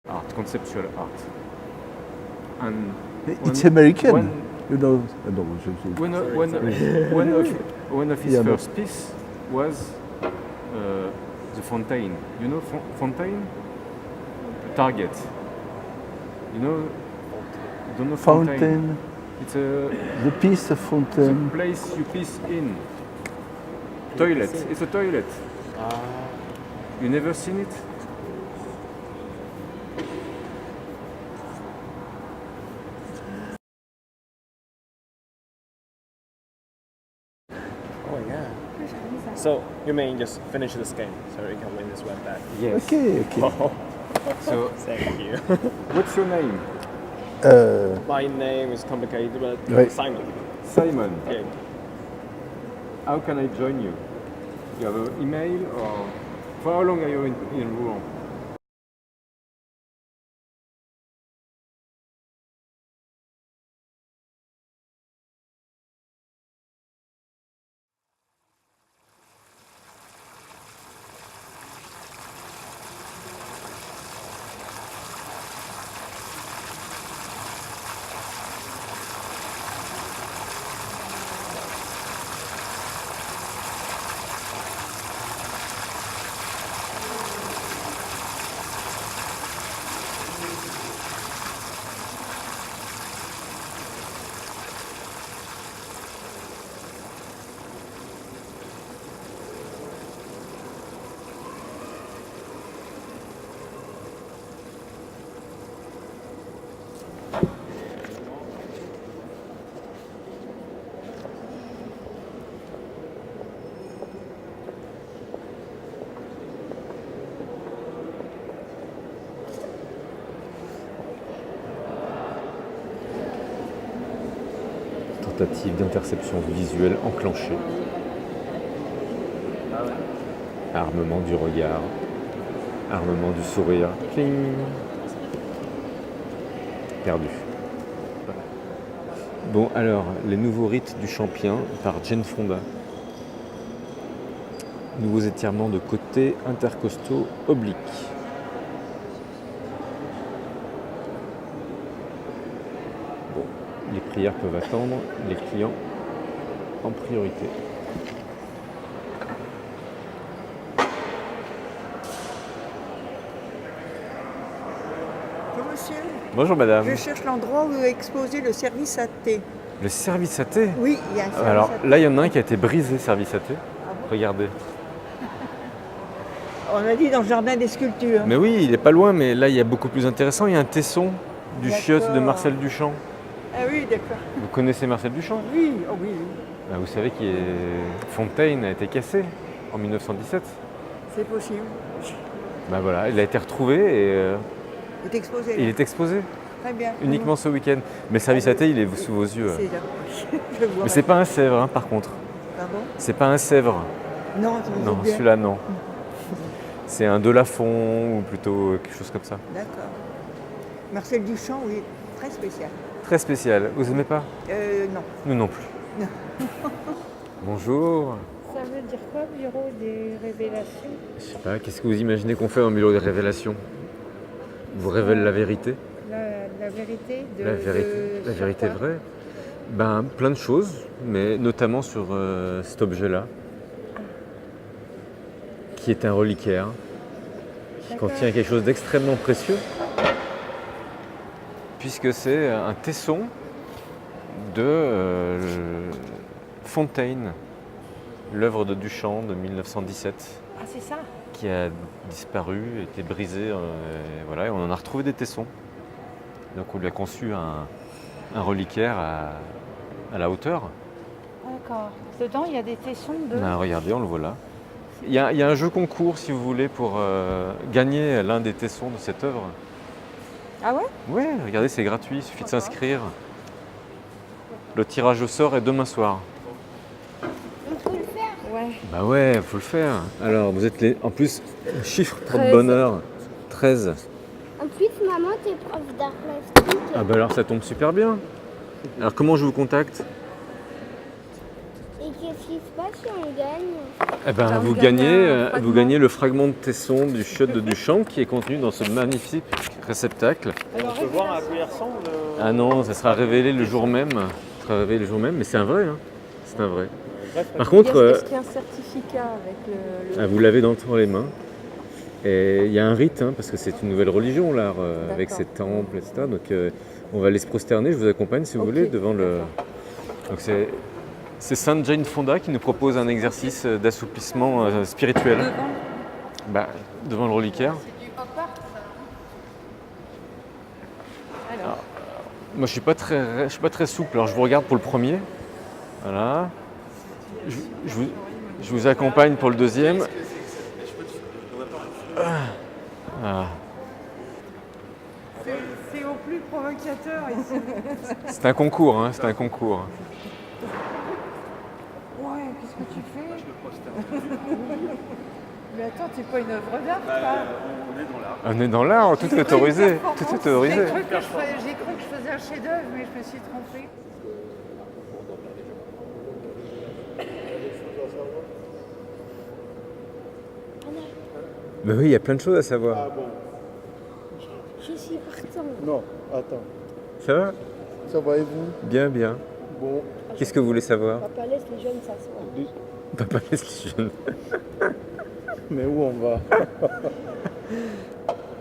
art, conceptual art. And It's when- American, when- you know. No, one of his Yeah, no. first piece was the Fontaine. You know Fontaine? Target. You know? You don't know Fontaine? Fountain, It's a the piece of fountain. place you piss in. Toilet. It's a toilet. You never seen it? Oh yeah. So you may just finish this game so you can win this web bag. Yes. Okay. So, Thank you. what's your name? My name is complicated, but Right. Simon. Simon. Yeah. How can I join you? You have an email or for how long are you in Rouen? Tentative d'interception visuelle enclenchée. Armement du regard. Armement du sourire. Cling. Perdu. Bon alors, les nouveaux rites du Champien par Jane Fonda. Nouveaux étirements de côté intercostaux obliques. Bon, les prières peuvent attendre, les clients en priorité. Bonjour monsieur, Bonjour madame. je cherche l'endroit où est exposé le service à thé. Le service à thé. Oui, il y a un service Alors à thé. là, il y en a un qui a été brisé, service à thé. Regardez. On a dit dans le jardin des sculptures. Mais oui, il est pas loin, mais là, il y a beaucoup plus intéressant. Il y a un tesson du D'accord. chiotte de Marcel Duchamp. Ah oui, d'accord. Vous connaissez Marcel Duchamp? Oui, oh oui, oui. Bah, vous savez que Fontaine a été cassé en 1917. C'est possible. Bah voilà, il a été retrouvé et Il est exposé. il là. est exposé Très bien. uniquement ce week-end. Mais le service à thé, il est sous vos yeux. C'est là. Je vois. Mais c'est pas un Sèvres, hein, par contre. Pardon? C'est pas un Sèvres. Non, tu me Non, dis bien. celui-là, non. C'est un Delafont ou plutôt quelque chose comme ça. D'accord. Marcel Duchamp, oui, très spécial. Très spécial. Vous aimez pas? Non. Nous non plus. Bonjour. Ça veut dire quoi, bureau des révélations? Je sais pas, qu'est-ce que vous imaginez qu'on fait en bureau de révélation? Vous révèle la vérité? La vérité de... La sur vérité quoi? vraie? Ben, plein de choses, mais notamment sur cet objet-là, qui est un reliquaire, qui D'accord. contient quelque chose d'extrêmement précieux, puisque c'est un tesson de Fontaine, l'œuvre de Duchamp de 1917. Ah, c'est ça? Qui a disparu, été brisé, voilà, et on en a retrouvé des tessons. Donc on lui a conçu un reliquaire à la hauteur. D'accord. Dedans, il y a des tessons de... Ben, regardez, on le voit là. Il y a un jeu concours, si vous voulez, pour gagner l'un des tessons de cette œuvre. Ah ouais? Oui, regardez, c'est gratuit, il suffit de s'inscrire. Le tirage au sort est demain soir. Ouais. Bah ouais, faut le faire. Alors, vous êtes en plus, chiffre pour 13. bonheur, 13. En plus, maman, t'es prof d'art plastique. Ah bah alors ça tombe super bien. Alors comment je vous contacte? Et qu'est-ce Qu'est-ce qui se passe si on gagne? Eh ben, Bah, on vous gagne gagnez, un fragment. vous gagnez le fragment de tesson du chiotte de Duchamp qui est contenu dans ce magnifique réceptacle. On peut voir à quoi il ressemble Ah non, ça sera révélé le jour même. Ça sera révélé le jour même, mais c'est un vrai. Hein. C'est un vrai. Par contre, Est-ce qu'il y a un certificat avec le... vous l'avez dans les mains. Et il y a un rite, hein, parce que c'est une nouvelle religion, l'art, avec D'accord. ses temples, etc. Donc on va aller se prosterner, je vous accompagne si vous Ok, voulez, devant le... d'accord. Donc c'est Sainte Jane Fonda qui nous propose un exercice d'assouplissement spirituel. Devant le reliquaire. Alors, Moi je suis pas très souple, alors je vous regarde pour le premier. Voilà. Je vous accompagne pour le deuxième. Ah. C'est au plus provocateur ici. C'est un concours, hein, c'est un concours. Ouais, qu'est-ce que tu fais? Mais attends, t'es pas une œuvre d'art, toi? On est dans l'art, tout est autorisé. Tout est autorisé. J'ai cru que je faisais un chef-d'œuvre, mais je me suis trompée. Mais oui, il y a plein de choses à savoir. Je suis partant. Non, attends. Ça va? Ça va et vous? Bien, bien. Bon, Qu'est-ce que vous voulez savoir? Papa laisse les jeunes s'asseoir. Papa laisse les jeunes. mais où on va?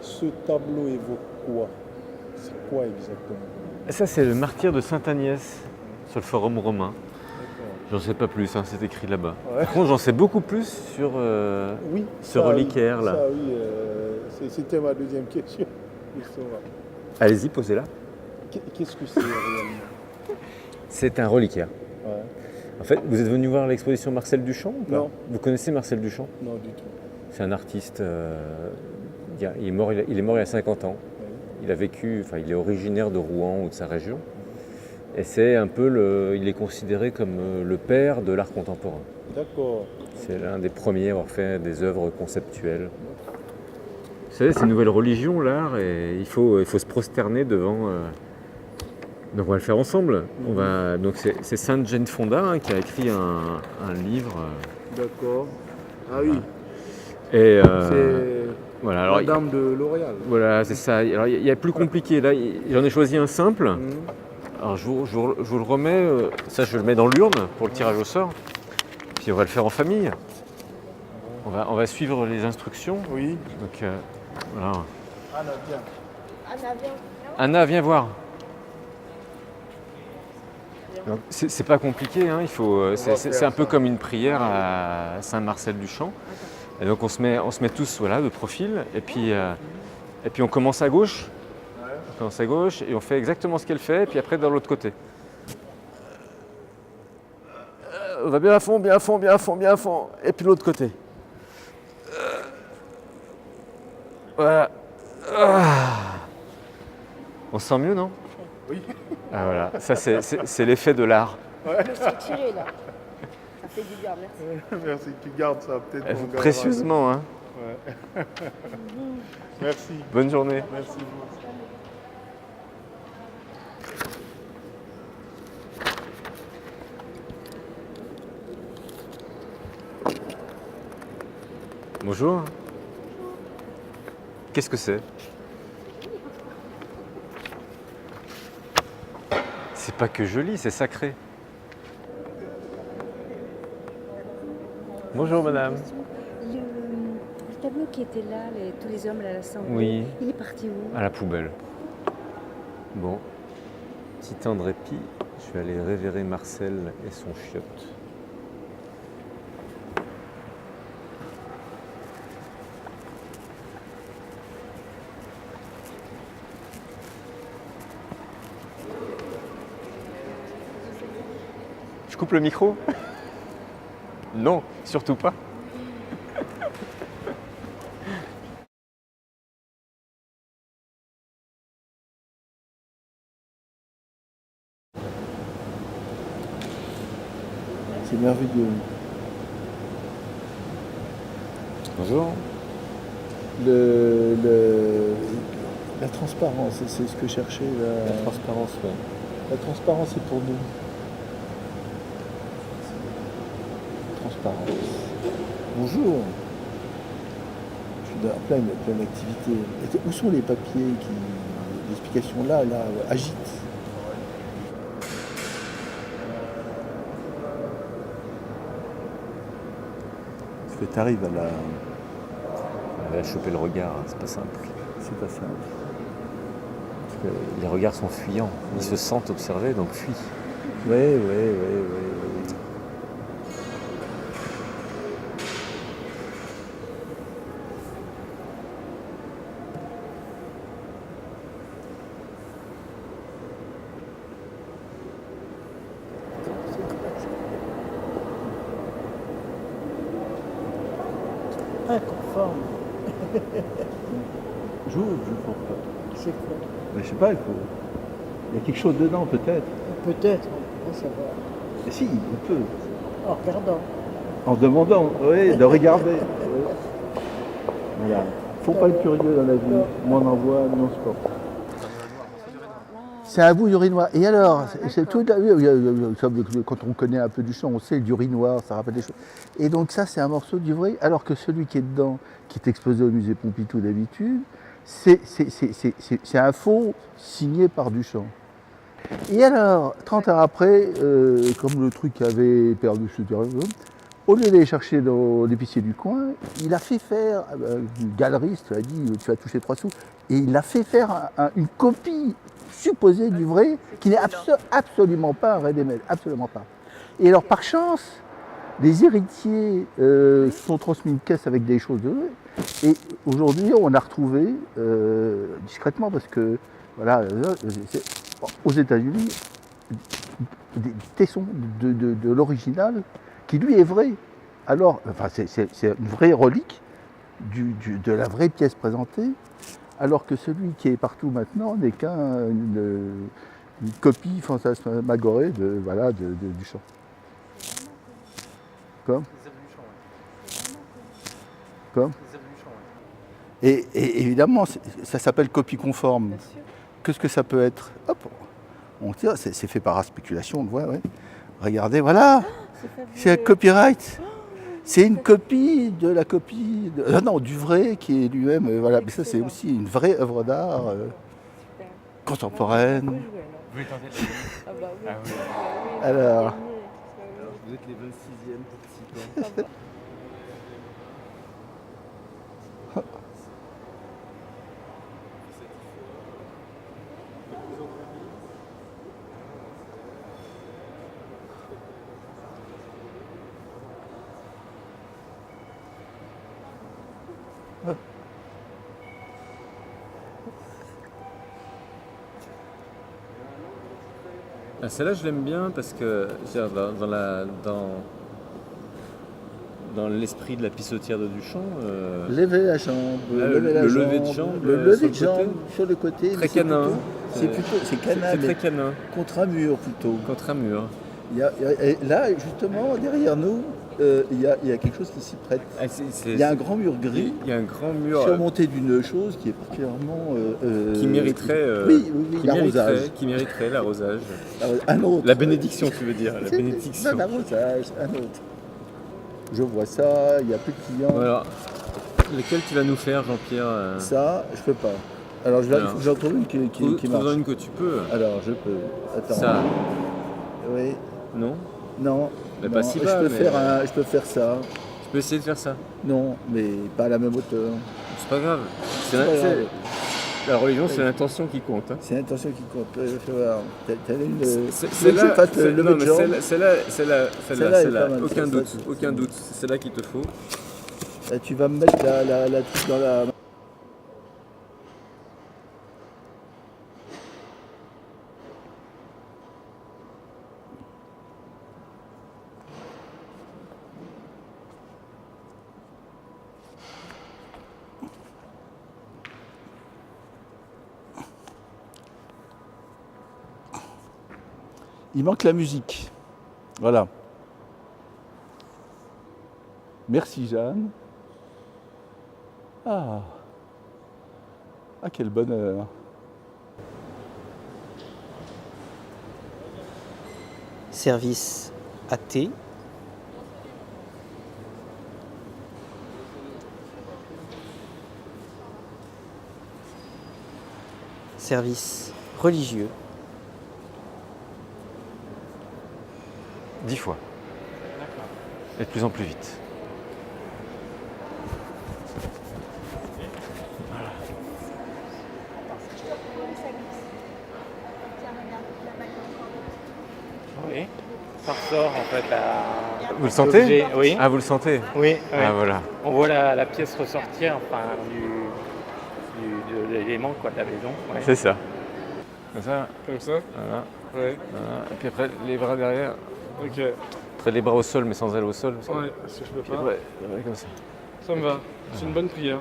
Ce tableau évoque quoi? C'est quoi exactement? Ça, c'est le martyr de Sainte Agnès sur le forum romain. D'accord. J'en sais pas plus, hein, c'est écrit là-bas. Ouais. Par contre, j'en sais beaucoup plus sur Oui, ce ça, reliquaire oui, là. Ça, oui, c'était ma deuxième question. justement. Allez-y, posez-la. Qu'est-ce que c'est réellement? C'est un reliquaire. Ouais. En fait, vous êtes venu voir l'exposition Marcel Duchamp ou pas? Non. Vous connaissez Marcel Duchamp? Non, du tout. C'est un artiste, il est mort il y a 50 ans. Il a vécu, enfin il est originaire de Rouen ou de sa région. Et c'est un peu il est considéré comme le père de l'art contemporain. D'accord. C'est l'un des premiers à avoir fait des œuvres conceptuelles. Vous savez, c'est une nouvelle religion, l'art, et il faut se prosterner devant. Donc on va le faire ensemble. Donc c'est Sainte Jane Fonda hein, qui a écrit un livre. D'accord. Ah oui, Et c'est voilà. Alors, Madame de L'Oréal. voilà, c'est ça. Alors il y a plus compliqué. Là, j'en ai choisi un simple. Mhm. Alors je vous le remets. Ça, je le mets dans l'urne pour le tirage au sort. Puis on va le faire en famille. On va suivre les instructions. Oui. Donc voilà. Anna, viens. Anna, viens. Anna, viens voir. Donc, c'est pas compliqué, hein, c'est un peu comme une prière à Saint-Marcel-du-Champ. Et donc on se met tous voilà, de profil, et puis on commence à gauche. On commence à gauche et on fait exactement ce qu'elle fait, et puis après dans l'autre côté. On va bien à fond, bien à fond, bien à fond, bien à fond, et puis l'autre côté. Voilà. On se sent mieux, non? Oui. Ah voilà, ça c'est l'effet de l'art. Je me suis tirée là. Ça fait du bien, merci. Merci, tu gardes ça peut-être. on gardera. Précieusement, hein. Ouais. Merci. Bonne journée. Merci. Bonjour. Qu'est-ce que c'est? C'est pas que joli, c'est sacré. Bonjour madame. Le tableau qui était là, tous les hommes à l'Assemblée, Oui. il est parti où? À la poubelle. Bon, petit temps de répit, je vais aller révérer Marcel et son chiotte. Je coupe le micro? Non, surtout pas. C'est merveilleux. Bonjour. La transparence, c'est ce que je cherchais. La transparence, ouais. La transparence, c'est pour nous. transparence. Bonjour. Je suis en pleine activité. Où sont les papiers l'explication là, agite. Parce que tu arrives à la... Elle va choper le regard, hein, c'est pas simple. C'est pas simple. Parce que les regards sont fuyants. Ils se sentent observés, donc fuient. Oui. Inconforme. J'ouvre, je ne comprends pas. C'est quoi? Mais je sais pas, il y a quelque chose dedans peut-être. Peut-être, on peut pas savoir. Mais si, on peut. En regardant. En demandant, oui, de regarder. Voilà. Faut pas être curieux dans la vie. Moins on en voit, moins on se porte. C'est un bout d'urinoir. Et alors, c'est tout, quand on connaît un peu du chant, on sait l'urinoir, ça rappelle des choses. Et donc ça, c'est un morceau du vrai, alors que celui qui est dedans, qui est exposé au musée Pompidou d'habitude, c'est un faux signé par Duchamp. Et alors, 30 ans après, comme le truc avait perdu ce terrain, au lieu d'aller chercher dans l'épicier du coin, il a fait faire, une galeriste a dit tu vas toucher 3 sous, et il a fait faire une copie supposée du vrai, qui n'est absolument pas un ready-made, absolument pas. Et alors par chance, les héritiers se sont transmis une caisse avec des choses de vrai, et aujourd'hui on a retrouvé discrètement, parce que voilà, aux États-Unis, des tessons de l'original qui lui est vrai. Alors, enfin, c'est une vraie relique de la vraie pièce présentée, alors que celui qui est partout maintenant n'est qu'une copie fantasmagorée de Duchamp. Comme Comme et évidemment, ça s'appelle copie conforme. Qu'est-ce que ça peut être? Hop, on tire, c'est fait par spéculation, on le voit, ouais. Regardez, voilà, c'est un copyright. C'est une copie de la copie, du vrai qui est lui-même, voilà. Mais ça, c'est aussi une vraie œuvre d'art contemporaine. Alors, Vous êtes les 26e participants. Celle-là, je l'aime bien parce que dans l'esprit de la pissotière de Duchamp, lever la jambe, le lever de jambe, le lever sur de le jambe côté. sur le côté. Très canin. C'est canin, C'est mais très canin, contre un mur plutôt. contre un mur. Et là, justement, derrière nous, il y a quelque chose qui s'y prête. Il y a un grand mur gris. Il y a un grand mur surmonté d'une chose qui est particulièrement... qui mériterait l'arrosage. Qui mériterait l'arrosage. Un autre. La bénédiction, tu veux dire. La bénédiction. Non, l'arrosage, un autre. Je vois ça, il y a plus de clients. Voilà. Lequel tu vas nous faire, Jean-Pierre Ça, je peux pas. Alors, il faut que j'en trouve une qui marche. Trouve-en une que tu peux. Alors, je peux. Attends. Ça. Oui. Non. Non. Mais non. pas si bas, Je peux faire ça. Tu peux essayer de faire ça. Non, mais pas à la même hauteur. C'est pas grave. La religion, c'est l'intention qui compte. Hein. C'est l'intention qui compte. Fais voir. T'as une... Celle-là, aucun doute. C'est celle-là qu'il te faut. Tu vas me mettre la truc dans la... Il manque la musique. Voilà. Merci Jeanne. Ah, quel bonheur. Service à thé. service religieux. 10 fois. Et de plus en plus vite. Oui, ça ressort en fait la. Vous le sentez? l'objet, oui. Ah, vous le sentez? Oui, oui. Ah, voilà. On voit la pièce ressortir enfin, de l'élément quoi, de la maison. Ouais. C'est ça. Comme ça. Comme ça? Voilà. Ouais. Voilà. Et puis après, les bras derrière. Ok. Après, les bras au sol, mais sans ailes au sol. Ouais, si je peux Puis pas. après, ouais, comme ça. Ça me va. C'est une bonne prière.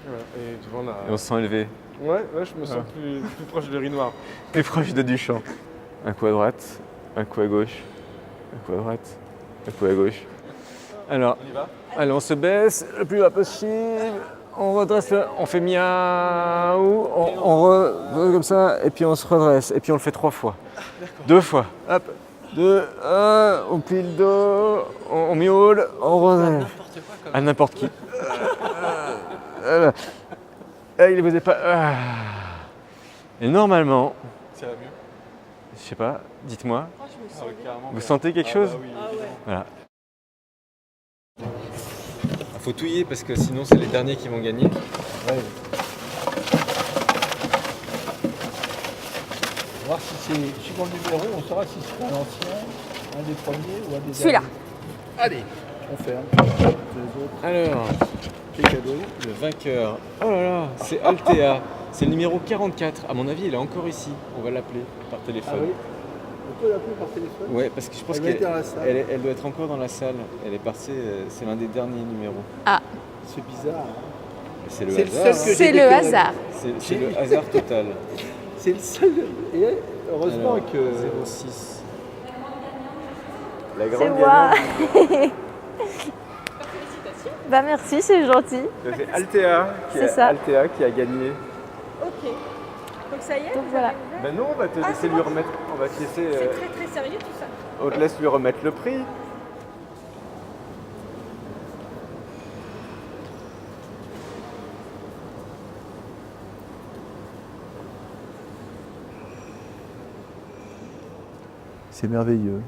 Voilà. Et devant la. Et on se sent élevé. Ouais, je me sens plus proche de l'urinoir. Plus proche de Duchamp. Un coup à droite, un coup à gauche, un coup à droite, un coup à gauche. Alors, On y va? allez, on se baisse le plus bas possible. On redresse, on fait miaou, comme ça, et puis on se redresse. Et puis on le fait 3 fois. 2 fois. Hop. 2, 1, on plie le dos, on miaule, on redresse. À n'importe qui. Voilà. Il vous est pas. Et normalement, Ça va mieux? je sais pas, dites-moi, Carrément. vous sentez quelque chose? Oui. Voilà. Il faut touiller parce que sinon c'est les derniers qui vont gagner. Voir si c'est suivant le numéro, on saura si c'est un ancien, un des premiers ou un des Celui-là. derniers. Allez, on ferme. Les autres, Alors, les cadeaux. le vainqueur. Oh là là, c'est Altea. C'est le numéro 44. À mon avis, il est encore ici. On va l'appeler par Ah téléphone. oui, on peut l'appeler par téléphone. Ouais, parce que je pense Elle va qu'elle être dans la salle. elle doit être encore dans la salle. Elle est partie, c'est l'un des derniers numéros. C'est bizarre. Hein. C'est le C'est le hasard. seul que C'est j'ai le décoré. hasard. C'est le hasard total. C'est le seul. Et heureusement Alors, que. 06. La C'est grande moi. gagnante. Bah merci, c'est gentil. C'est Altea C'est ça. Altea qui a gagné. Ok. Donc ça y est, Donc vous voilà. avez ouvert? Ben non, on va te laisser lui remettre. On va te laisser. C'est très très sérieux tout ça. On te laisse lui remettre le prix. C'est merveilleux.